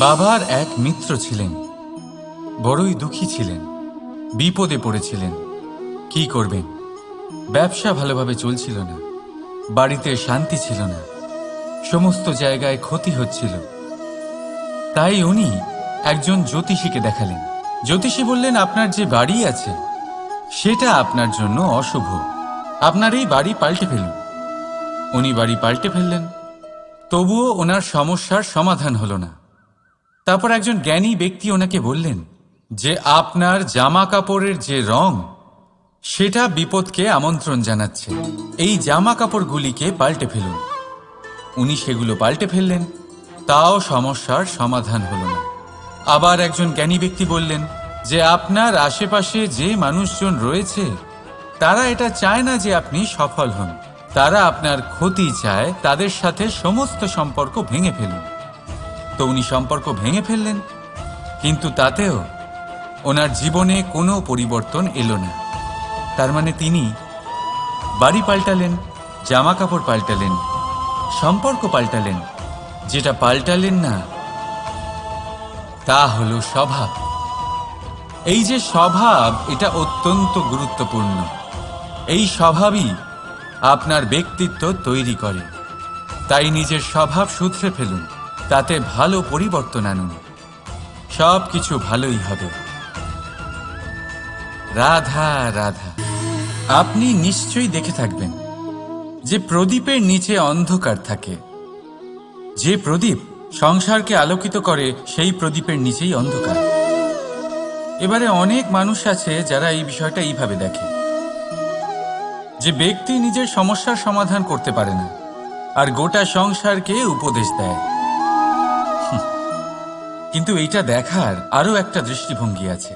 বাবার এক মিত্র ছিলেন, বড়ই দুঃখী ছিলেন, বিপদে পড়েছিলেন। কি করবেন? ব্যবসা ভালোভাবে চলছিল না, বাড়িতে শান্তি ছিল না, সমস্ত জায়গায় ক্ষতি হচ্ছিল। তাই উনি একজন জ্যোতিষীকে দেখালেন। জ্যোতিষী বললেন, আপনার যে বাড়ি আছে সেটা আপনার জন্য অশুভ, আপনার এই বাড়ি পাল্টে ফেলুন। উনি বাড়ি পাল্টে ফেললেন, তবুও ওনার সমস্যার সমাধান হলো না। তারপর একজন জ্ঞানী ব্যক্তি ওনাকে বললেন যে আপনার জামা কাপড়ের যে রং সেটা বিপদকে আমন্ত্রণ জানাচ্ছে, এই জামা কাপড়গুলিকে পাল্টে ফেলুন। উনি সেগুলো পাল্টে ফেললেন, তাও সমস্যার সমাধান হলো না। আবার একজন জ্ঞানী ব্যক্তি বললেন যে আপনার আশেপাশে যে মানুষজন রয়েছে তারা এটা চায় না যে আপনি সফল হন, তারা আপনার ক্ষতি চায়, তাদের সাথে সমস্ত সম্পর্ক ভেঙে ফেলুন। তো উনি সম্পর্ক ভেঙে ফেললেন, কিন্তু তাতেও ওনার জীবনে কোনো পরিবর্তন এলো না। তার মানে তিনি বাড়ি পাল্টালেন, জামা কাপড় পাল্টালেন, সম্পর্ক পাল্টালেন, যেটা পাল্টালেন না তা হলো স্বভাব। এই যে স্বভাব, এটা অত্যন্ত গুরুত্বপূর্ণ। এই স্বভাবই আপনার ব্যক্তিত্ব তৈরি করে। তাই নিজের স্বভাব শুধরে ফেলুন, তাতে ভালো পরিবর্তন আনুন, সব কিছু ভালোই হবে। রাধা রাধা। আপনি নিশ্চয়ই দেখে থাকবেন যে প্রদীপের নিচে অন্ধকার থাকে। যে প্রদীপ সংসারকে আলোকিত করে সেই প্রদীপের নিচেই অন্ধকার। এবারে অনেক মানুষ আছে যারা এই বিষয়টা এইভাবে দেখে যে ব্যক্তি নিজের সমস্যার সমাধান করতে পারে না আর গোটা সংসারকে উপদেশ দেয়। কিন্তু এইটা দেখার আরো একটা দৃষ্টিভঙ্গি আছে,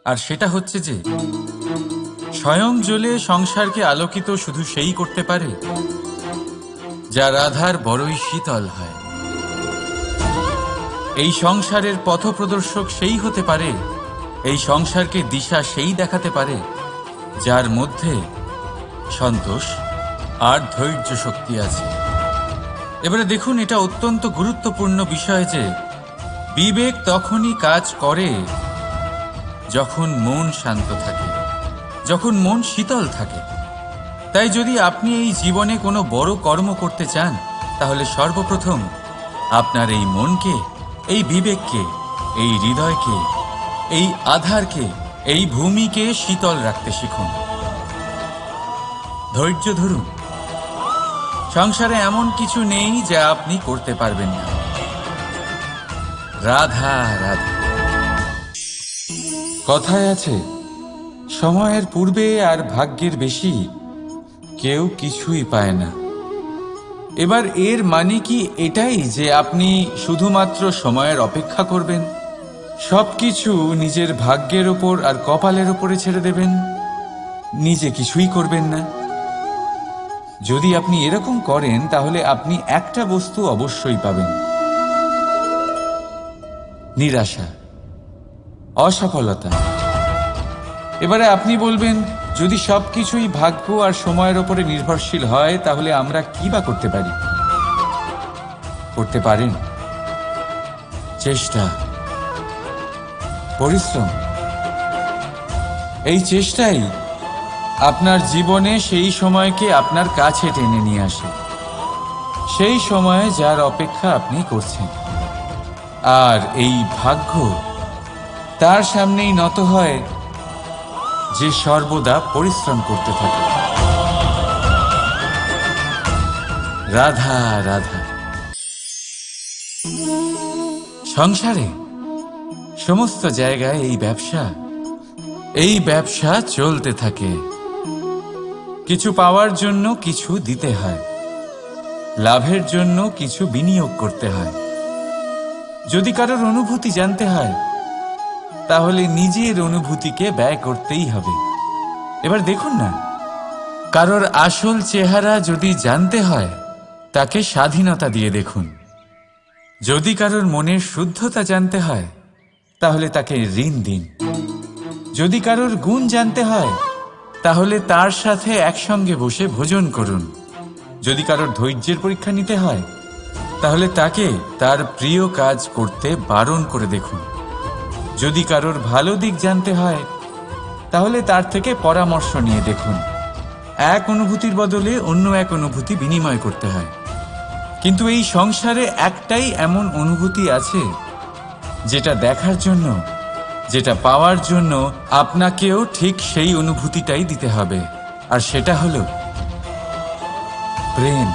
আর সেটা হচ্ছে যে স্বয়ং জ্বলে সংসারকে আলোকিত শুধু সেই করতে পারে যা রাধার বড়ই শীতল হয়। এই সংসারের পথপ্রদর্শক সেই হতে পারে, এই সংসারকে দিশা সেই দেখাতে পারে যার মধ্যে সন্তোষ আর ধৈর্য শক্তি আছে। এবারে দেখুন, এটা অত্যন্ত গুরুত্বপূর্ণ বিষয় যে বিবেক তখনই কাজ করে যখন মন শান্ত থাকে, যখন মন শীতল থাকে। তাই যদি আপনি এই জীবনে কোনো বড় কর্ম করতে চান, তাহলে সর্বপ্রথম আপনার এই মনকে, এই বিবেককে, এই হৃদয়কে, এই আধারকে, এই ভূমিকে শীতল রাখতে শিখুন। ধৈর্য ধরুন। সংসারে এমন কিছু নেই যা আপনি করতে পারবেন না। রাধা রাধা। কথায় আছে, সময়ের পূর্বে আর ভাগ্যের বেশি কেউ কিছুই পায় না। এবার এর মানে কি এটাই যে আপনি শুধুমাত্র সময়ের অপেক্ষা করবেন, সবকিছু নিজের ভাগ্যের ওপর আর কপালের ওপরে ছেড়ে দেবেন, নিজে কিছুই করবেন না? যদি আপনি এরকম করেন তাহলে আপনি একটা বস্তু অবশ্যই পাবেন: নিরাশা, অসফলতা। এবারে আপনি বলবেন, যদি সবকিছুই ভাগ্য আর সময়ের ওপরে নির্ভরশীল হয় তাহলে আমরা কি বা করতে পারি? করতে পারেন চেষ্টা, পরিশ্রম। এই চেষ্টাই আপনার জীবনে সেই সময়কে আপনার কাছে টেনে নিয়ে আসে, সেই সময়ে যার অপেক্ষা আপনি করছেন। আর এই ভাগ্য তার সামনেই নত হয় যে সর্বদা পরিশ্রম করতে থাকে। রাধা রাধা। সংসারে সমস্ত জায়গায় এই ব্যবসা চলতে থাকে। কিছু পাওয়ার জন্য কিছু দিতে হয়, লাভের জন্য কিছু বিনিয়োগ করতে হয়। যদি কারোর অনুভূতি জানতে হয় তাহলে নিজের অনুভূতিকে ব্যয় করতেই হবে। এবার দেখুন না, কারোর আসল চেহারা যদি জানতে হয় তাকে স্বাধীনতা দিয়ে দেখুন। যদি কারোর মনের শুদ্ধতা জানতে হয় তাহলে তাকে ঋণ দিন। যদি কারোর গুণ জানতে হয় তাহলে তার সাথে একসঙ্গে বসে ভোজন করুন। যদি কারোর ধৈর্যের পরীক্ষা নিতে হয় তাহলে তাকে তার প্রিয় কাজ করতে বারণ করে দেখুন। যদি কারোর ভালো দিক জানতে হয় তাহলে তার থেকে পরামর্শ নিয়ে দেখুন। এক অনুভূতির বদলে অন্য এক অনুভূতি বিনিময় করতে হয়। কিন্তু এই সংসারে একটাই এমন অনুভূতি আছে যেটা দেখার জন্য, যেটা পাওয়ার জন্য আপনাকেও ঠিক সেই অনুভূতিটাই দিতে হবে, আর সেটা হলো প্রেম।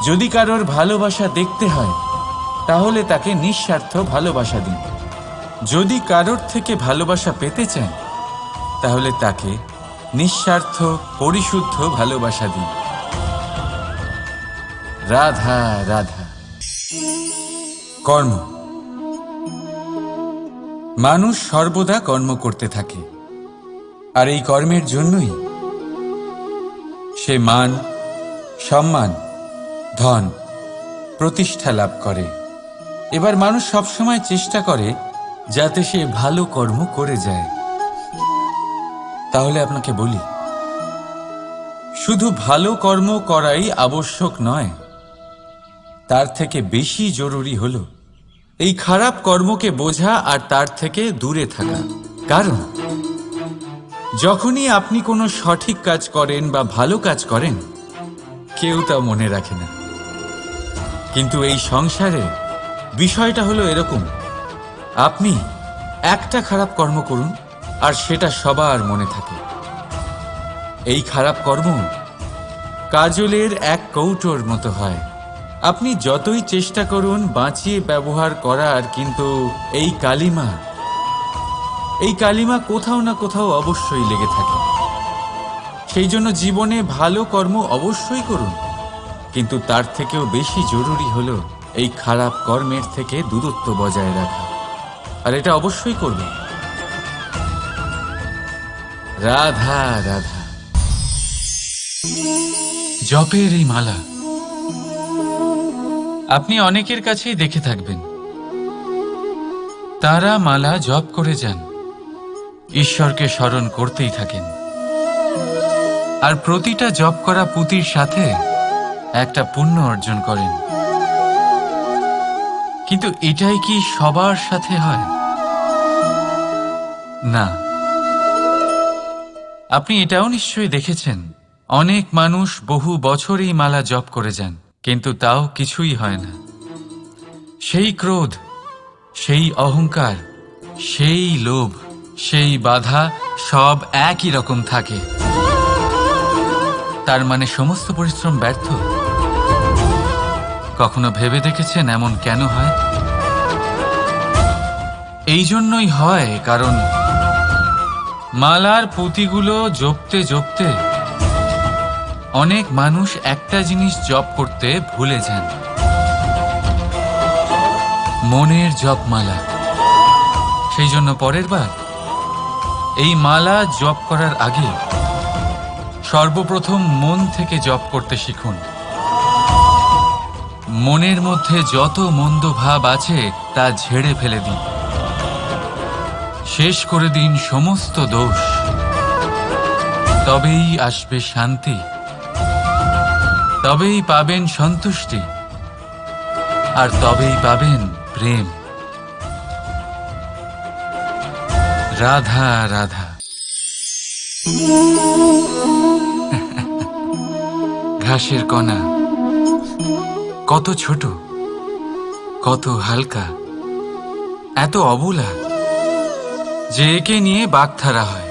যদি কারোর ভালোবাসা দেখতে হয় তাহলে তাকে নিঃস্বার্থ ভালোবাসা দিন। যদি কারোর থেকে ভালোবাসা পেতে চান তাহলে তাকে নিঃস্বার্থ পরিশুদ্ধ ভালোবাসা দিন। রাধা রাধা। কর্ম। মানুষ সর্বদা কর্ম করতে থাকে, আর এই কর্মের জন্যই সে মান, সম্মান, ধন, প্রতিষ্ঠা লাভ করে। এবার মানুষ সবসময় চেষ্টা করে যাতে সে ভালো কর্ম করে যায়। তাহলে আপনাকে বলি, শুধু ভালো কর্ম করাই আবশ্যক নয়, তার থেকে বেশি জরুরি হলো এই খারাপ কর্মকে বোঝা আর তার থেকে দূরে থাকা। কারণ যখনই আপনি কোনো সঠিক কাজ করেন বা ভালো কাজ করেন, কেউ তা মনে রাখে না। কিন্তু এই সংসারে বিষয়টা হলো এরকম, আপনি একটা খারাপ কর্ম করুন আর সেটা সবার মনে থাকে। এই খারাপ কর্ম কাজলের এক কৌটোর মতো হয়। আপনি যতই চেষ্টা করুন বাঁচিয়ে ব্যবহার করার, কিন্তু এই কালিমা কোথাও না কোথাও অবশ্যই লেগে থাকে। সেই জন্য জীবনে ভালো কর্ম অবশ্যই করুন, কিন্তু তার থেকেও বেশি জরুরি হলো এই খারাপ কর্মের থেকে দূরত্ব বজায় রাখা, আর এটা অবশ্যই করবেন। রাধা রাধা। জপের এই মালা আপনি অনেকের কাছেই দেখে থাকবেন, তারা মালা জপ করে যান, ঈশ্বরকে স্মরণ করতেই থাকেন, আর প্রতিটা জপ করা পুঁতির সাথে একটা পুণ্য অর্জন করেন। কিন্তু এটাই কি সবার সাথে হয়? না। আপনি এটাও নিশ্চয়ই দেখেছেন, অনেক মানুষ বহু বছর এই মালা জপ করে যান, কিন্তু তাও কিছুই হয় না। সেই ক্রোধ, সেই অহংকার, সেই লোভ, সেই বাধা সব একই রকম থাকে। তার মানে সমস্ত পরিশ্রম ব্যর্থ। কখনো ভেবে দেখেছেন এমন কেন হয়? এই জন্যই হয় কারণ মালার পুঁতিগুলো জপতে জপতে অনেক মানুষ একটা জিনিস জপ করতে ভুলে যান, মনের জপমালা। সেই জন্য পরের বার এই মালা জপ করার আগে সর্বপ্রথম মন থেকে জপ করতে শিখুন। মনের মধ্যে যত মন্দ ভাব আছে তা ঝেড়ে ফেলে দিন, শেষ করে দিন সমস্ত দোষ। তবেই আসবে শান্তি, তবেই পাবেন সন্তুষ্টি, আর তবেই পাবেন প্রেম। রাধা রাধা। ঘাসের কণা কত ছোট, কত হালকা, এত অবলা যে একে নিয়ে বাগধারা হয়।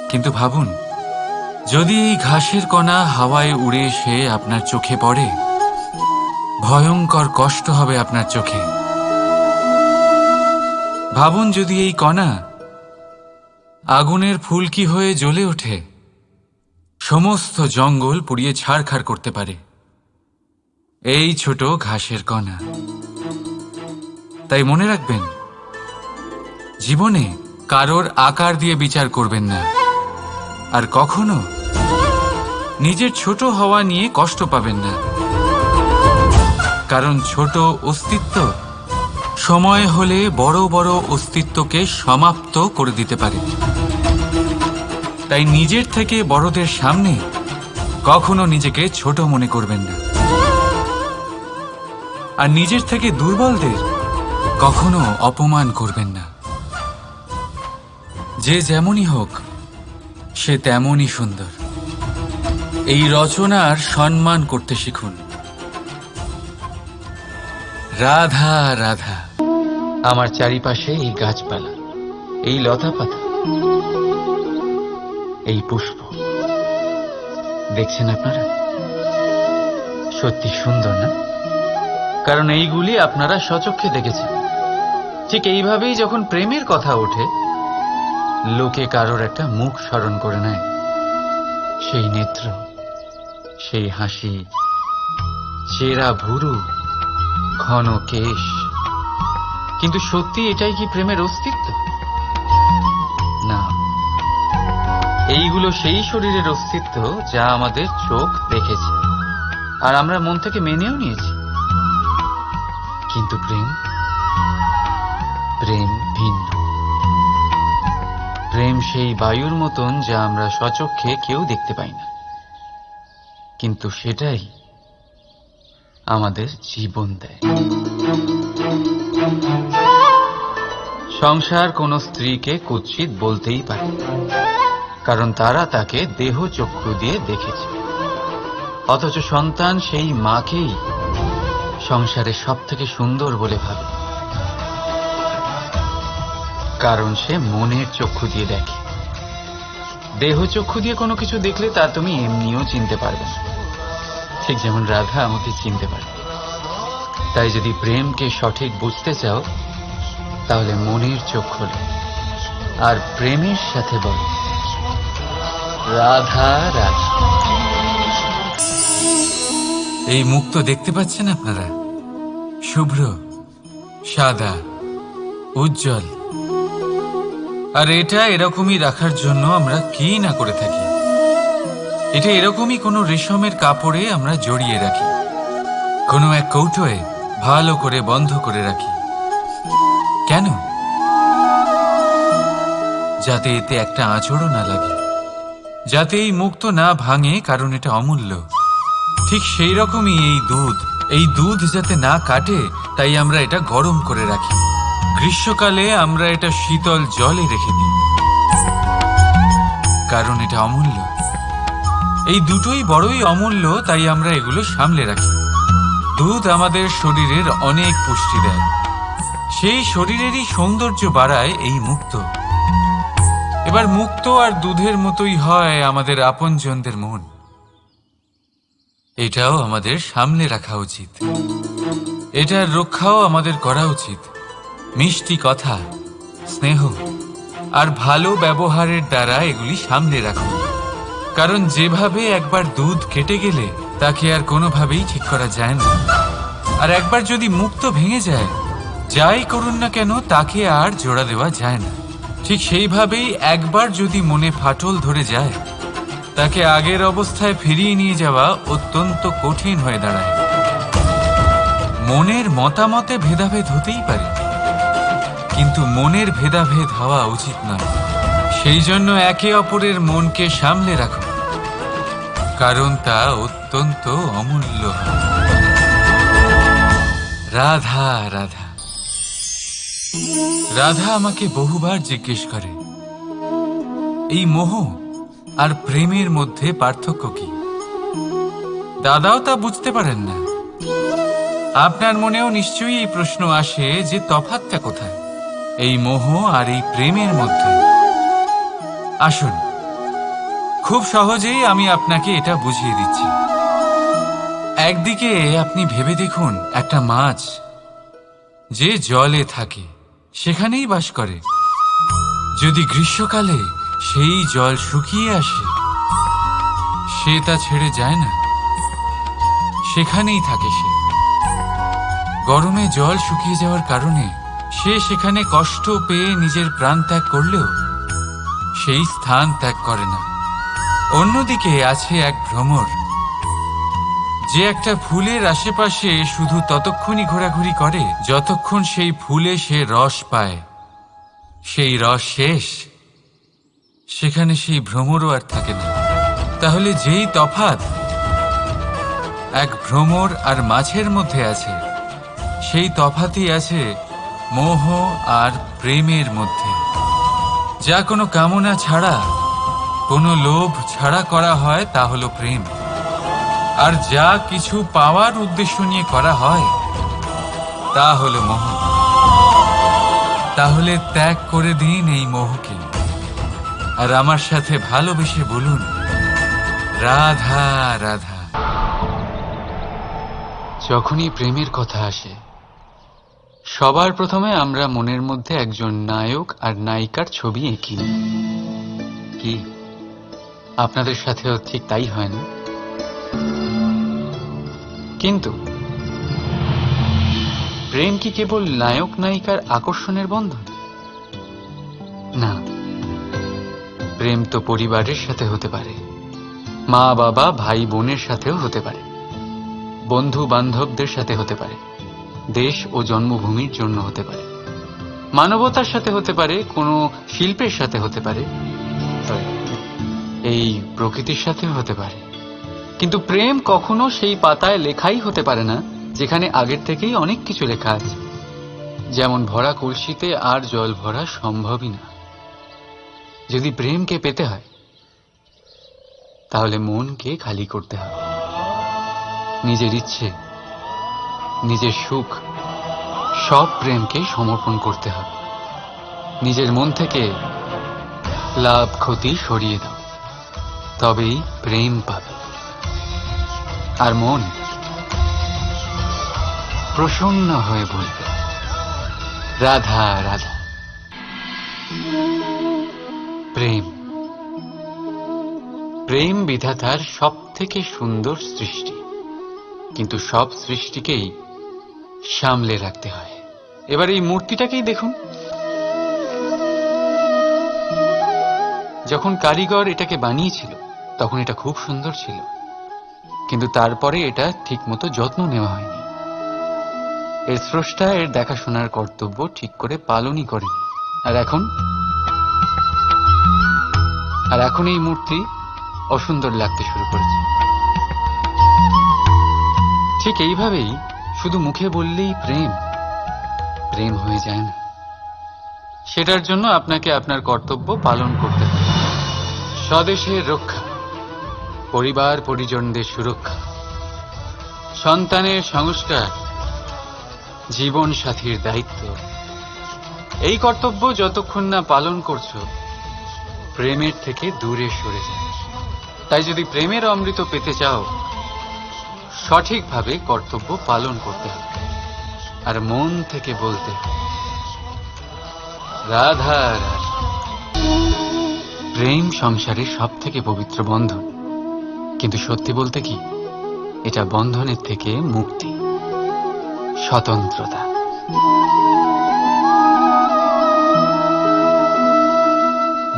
কিন্তু ভাবুন, যদি এই ঘাসের কণা হাওয়ায় উড়ে এসে আপনার চোখে পড়ে, ভয়ঙ্কর কষ্ট হবে আপনার চোখে। ভাবুন, যদি এই কণা আগুনের ফুলকি হয়ে জ্বলে ওঠে, সমস্ত জঙ্গল পুড়িয়ে ছারখার করতে পারে। এই ছোট ঘাসের কণা। তাই মনে রাখবেন, জীবনে কারোর আকার দিয়ে বিচার করবেন না, আর কখনো নিজের ছোট হওয়া নিয়ে কষ্ট পাবেন না। কারণ ছোট অস্তিত্ব সময় হলে বড় বড় অস্তিত্বকে সমাপ্ত করে দিতে পারে। তাই নিজের থেকে বড়দের সামনে কখনো নিজেকে ছোট মনে করবেন না, আর নিজের থেকে দুর্বলদের কখনো অপমান করবেন না। যে যেমনই হোক, সে তেমনই সুন্দর। এই রচনার সম্মান করতে শিখুন। রাধা রাধা। আমার চারিপাশে এই গাছপালা, এই লতা পাতা, এই পুষ্প দেখছেন আপনারা? সত্যি সুন্দর না? কারণ এইগুলি আপনারা স্বচক্ষে দেখেছেন। ঠিক এইভাবেই যখন প্রেমের কথা ওঠে, লোকে কারোর একটা মুখ স্মরণ করে নেয়, সেই নেত্র, সেই হাসি, চেরা ভুরু, ঘন কেশ। কিন্তু সত্যি এটাই কি প্রেমের অস্তিত্ব? না, এইগুলো সেই শরীরের অস্তিত্ব যা আমাদের চোখ দেখেছে আর আমরা মন থেকে মেনেও নিয়েছি। কিন্তু প্রেম, প্রেম ভিন্ন। প্রেম সেই বায়ুর মতন যা আমরা স্বচক্ষে কেউ দেখতে পাই না, কিন্তু সেটাই আমাদের জীবন দেয়। সংসার কোন স্ত্রীকে কুৎসিত বলতেই পারে, কারণ তারা তাকে দেহ চক্ষু দিয়ে দেখেছে। অথচ সন্তান সেই মাকেই সংসারের সব থেকে সুন্দর বলে ভাবে, কারণ সে মনের চক্ষু দিয়ে দেখে। দেহ চক্ষু দিয়ে কোনো কিছু দেখলে তা তুমি এমনিও চিনতে পারবে না, ঠিক যেমন রাধা আমাকে চিনতে পারে। তাই যদি প্রেমকে সঠিক বুঝতে চাও, তাহলে মনের চোখ খোলো আর প্রেমের সাথে বলো রাধা রাধা। এই মুক্ত দেখতে পাচ্ছেন আপনারা? শুভ্র, সাদা, উজ্জ্বল। আর এটা এরকমই রাখার জন্য আমরা কি না করে থাকি। এটা এরকমই কোনো রেশমের কাপড়ে আমরা জড়িয়ে রাখি, কোনো এক কৌটোয় ভালো করে বন্ধ করে রাখি। কেন? যাতে এতে একটা আঁচড়ও না লাগে, যাতে এই মুক্ত না ভাঙে, কারণ এটা অমূল্য। ঠিক সেই রকমই এই দুধ যাতে না কাটে, তাই আমরা এটা গরম করে রাখি। গ্রীষ্মকালে আমরা এটা শীতল জলে রেখে দিই, কারণ এটা অমূল্য। এই দুটোই বড়ই অমূল্য, তাই আমরা এগুলো সামলে রাখি। দুধ আমাদের শরীরের অনেক পুষ্টি দেয়, সেই শরীরেরই সৌন্দর্য বাড়ায় এই মুক্ত। এবার মুক্ত আর দুধের মতোই হয় আমাদের আপনজনদের মন। এটাও আমাদের সামনে রাখা উচিত, এটার রক্ষাও আমাদের করা উচিত। মিষ্টি কথা, স্নেহ আর ভালো ব্যবহারের দ্বারা এগুলি সামনে রাখুন। কারণ যেভাবে একবার দুধ কেটে গেলে তাকে আর কোনোভাবেই ঠিক করা যায় না, আর একবার যদি মুক্ত ভেঙে যায়, যাই করুন না কেন তাকে আর জোড়া দেওয়া যায় না। ঠিক সেইভাবেই একবার যদি মনে ফাটল ধরে যায়, তাকে আগের অবস্থায় ফিরিয়ে নিয়ে যাওয়া অত্যন্ত কঠিন হয়ে দাঁড়ায়। মনের মতামতে ভেদাভেদ হতেই পারে, কিন্তু মনের ভেদাভেদ হওয়া উচিত নয়। সেই জন্য একে অপরের মনকে সামলে রাখুন, কারণ তা অত্যন্ত অমূল্য। রাধা রাধা। রাধা আমাকে বহুবার জিজ্ঞেস করে, এই মোহ আর প্রেমের মধ্যে পার্থক্য কি? দাদাও তা বুঝতে পারেন না। আপনার মনেও নিশ্চয়ই এই প্রশ্ন আসে যে তফাৎটা কোথায় এই মোহ আর এই প্রেমের মধ্যে। আসুন, খুব সহজেই আমি আপনাকে এটা বুঝিয়ে দিচ্ছি। একদিকে আপনি ভেবে দেখুন, একটা মাছ যে জলে থাকে সেখানেই বাস করে। যদি গ্রীষ্মকালে সেই জল শুকিয়ে আসে, সে তা ছেড়ে যায় না, সেখানেই থাকে সে। গরমে জল শুকিয়ে যাওয়ার কারণে সে সেখানে কষ্ট পেয়ে নিজের প্রাণ ত্যাগ করলেও সেই স্থান ত্যাগ করে না। অন্যদিকে আছে এক ভ্রমর, যে একটা ফুলের আশেপাশে শুধু ততক্ষণই ঘোরাঘুরি করে যতক্ষণ সেই ফুলে সে রস পায়। সেই রস শেষ, সেখানে সেই ভ্রমরও আর থাকে না। তাহলে যেই তফাৎ এক ভ্রমর আর মাছের মধ্যে আছে, সেই তফাতই আছে মোহ আর প্রেমের মধ্যে। যা কোনো কামনা ছাড়া, কোনো লোভ ছাড়া করা হয় তা হলো প্রেম। আর যা কিছু পাওয়ার উদ্দেশ্য নিয়ে করা হয় তা হলো মোহ। তাহলে ত্যাগ করে দিন এই মোহকে, আর আমার সাথে ভালোবেসে বলুন রাধা রাধা। যখনই প্রেমের কথা আসে, সবার প্রথমে আমরা মনের মধ্যে একজন নায়ক আর নায়িকার ছবি এঁকি নিই। কি আপনাদের সাথেও ঠিক তাই হয় না? কিন্তু প্রেম কি কেবল নায়ক নায়িকার আকর্ষণের বন্ধন? না, প্রেম তো পরিবারের সাথে হতে পারে, মা বাবা ভাই বোনের সাথেও হতে পারে, বন্ধু বান্ধবদের সাথে হতে পারে, দেশ ও জন্মভূমির জন্য হতে পারে, মানবতার সাথে হতে পারে, কোনো শিল্পের সাথে হতে পারে, এই প্রকৃতির সাথেও হতে পারে। কিন্তু প্রেম কখনো সেই পাতায় লেখাই হতে পারে না যেখানে আগের থেকেই অনেক কিছু লেখা আছে। যেমন ভরা কলসিতে আর জল ভরা সম্ভবই না। যদি প্রেমকে পেতে হয় তাহলে মনকে খালি করতে হবে। নিজের ইচ্ছে, নিজের সুখ সব প্রেমকে সমর্পণ করতে হবে। নিজের মন থেকে লাভ ক্ষতি সরিয়ে দাও, তবেই প্রেম পাবে। আর মন প্রসন্ন হয়ে বলবে রাধা রাধা। প্রেম, প্রেম বিধাতার সব থেকে সুন্দর সৃষ্টি, কিন্তু সব সৃষ্টিকেই সামলে রাখতে হয়। এবার এই মূর্তিটাকেই দেখুন। যখন কারিগর এটাকে বানিয়েছিল তখন এটা খুব সুন্দর ছিল, কিন্তু তারপরে এটা ঠিকমতো যত্ন নেওয়া হয়নি। এর স্রষ্টা এর দেখাশোনার কর্তব্য ঠিক করে পালনই করেনি। আর এখন এই মূর্তি অসুন্দর লাগতে শুরু করেছে। ঠিক এইভাবেই শুধু মুখে বললেই প্রেম প্রেম হয়ে যায় না। সেটার জন্য আপনাকে আপনার কর্তব্য পালন করতে হবে। স্বদেশের রক্ষা, পরিবার পরিজনদের সুরক্ষা, সন্তানের সংস্কার, জীবন সাথীর দায়িত্ব, এই কর্তব্য যতক্ষণ না পালন করছো প্রেমের থেকে দূরে সরে যায়। তাই যদি প্রেমের অমৃত পেতে চাও সঠিকভাবে কর্তব্য পালন করতে হবে, আর মন থেকে বলতে হবে রাধা রাধা। প্রেম সংসারের সব থেকে পবিত্র বন্ধন, কিন্তু সত্যি বলতে কি, এটা বন্ধনের থেকে মুক্তি, স্বতন্ত্রতা।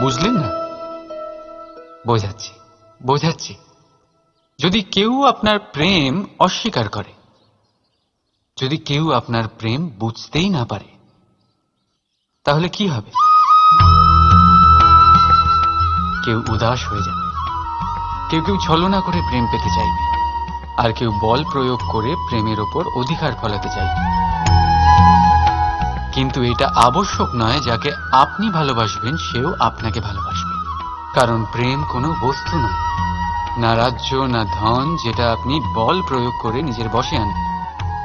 বুঝলেন না? বোঝাচ্ছি। যদি কেউ আপনার প্রেম অস্বীকার করে, যদি কেউ আপনার প্রেম বুঝতেই না পারে, তাহলে কি হবে? কেউ উদাস হয়ে যাবে, কেউ ছলনা করে প্রেম পেতে চাইবে, আর কেউ বল প্রয়োগ করে প্রেমের ওপর অধিকার ফলাতে চাইবে। কিন্তু এটা আবশ্যক নয় যাকে আপনি ভালোবাসবেন সেও আপনাকে ভালোবাসবে। কারণ প্রেম কোনো বস্তু নয়, না রাজ্য না ধন যেটা আপনি বল প্রয়োগ করে নিজের বশে আনবেন।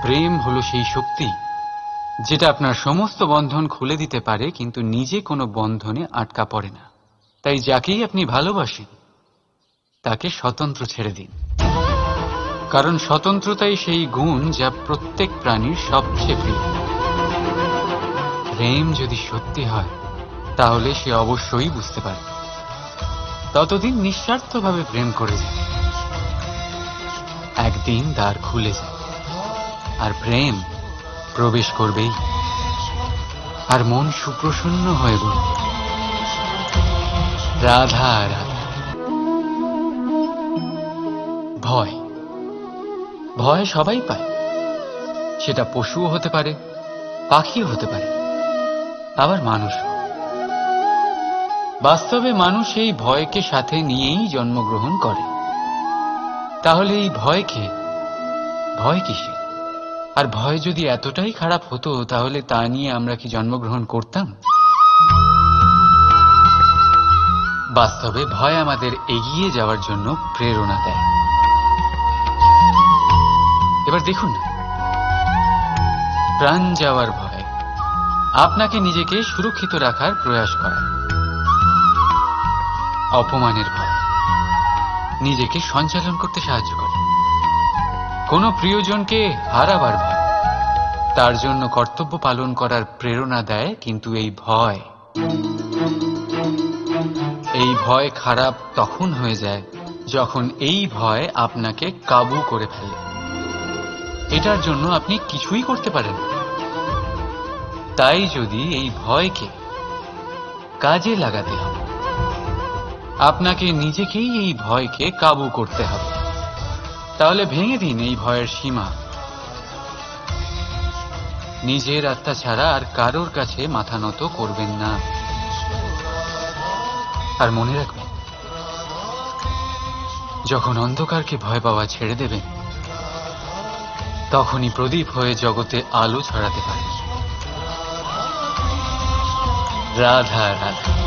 প্রেম হলো সেই শক্তি যেটা আপনার সমস্ত বন্ধন খুলে দিতে পারে, কিন্তু নিজে কোনো বন্ধনে আটকা পড়ে না। তাই যাকেই আপনি ভালোবাসেন তাকে স্বতন্ত্র ছেড়ে দিন, কারণ স্বতন্ত্রতাই সেই গুণ যা প্রত্যেক প্রাণীর সবচেয়ে প্রিয়। প্রেম যদি সত্যি হয় তাহলে সে অবশ্যই বুঝতে পারবে। ততদিন নিঃস্বার্থভাবে প্রেম করে যাবে। একদিন দ্বার খুলে যাবে আর প্রেম প্রবেশ করবেই, আর মন সুপ্রসন্ন হয়ে বলবে রাধা রাধা। ভয় সবাই পায়, সেটা পশুও হতে পারে, পাখিও হতে পারে, আবার মানুষও। বাস্তবে মানুষ এই ভয়কে সাথে নিয়েই জন্মগ্রহণ করে। তাহলে এই ভয়কে ভয় কিসে? আর ভয় যদি এতটাই খারাপ হতো তাহলে তা নিয়ে আমরা কি জন্মগ্রহণ করতাম? বাস্তবে ভয় আমাদের এগিয়ে যাওয়ার জন্য প্রেরণা দেয়। এবার দেখুন না, প্রাণ যাওয়ার ভয় আপনাকে নিজেকে সুরক্ষিত রাখার প্রয়াস করায়। অপমানের ভয় নিজেকে সঞ্চালন করতে সাহায্য করে। কোনো প্রিয়জনকে হারাবার ভয় তার জন্য কর্তব্য পালন করার প্রেরণা দেয়। কিন্তু এই ভয় খারাপ তখন হয়ে যায় যখন এই ভয় আপনাকে কাবু করে ফেলে। এটার জন্য আপনি কিছুই করতে পারেন না। তাই যদি এই ভয়কে কাজে লাগাতে হবে, আপনাকে নিজেকেই এই ভয়কে কাবু করতে হবে। তাহলে ভেঙে দিন এই ভয়ের সীমা। নিজের আত্মা ছাড়া আর কারোর কাছে মাথা নত করবেন না। আর মনে রাখবেন, যখন অন্ধকারকে ভয় পাওয়া ছেড়ে দেবেন, তখনই প্রদীপ হয়ে জগতে আলো ছড়াতে পারে। রাধা রাধা।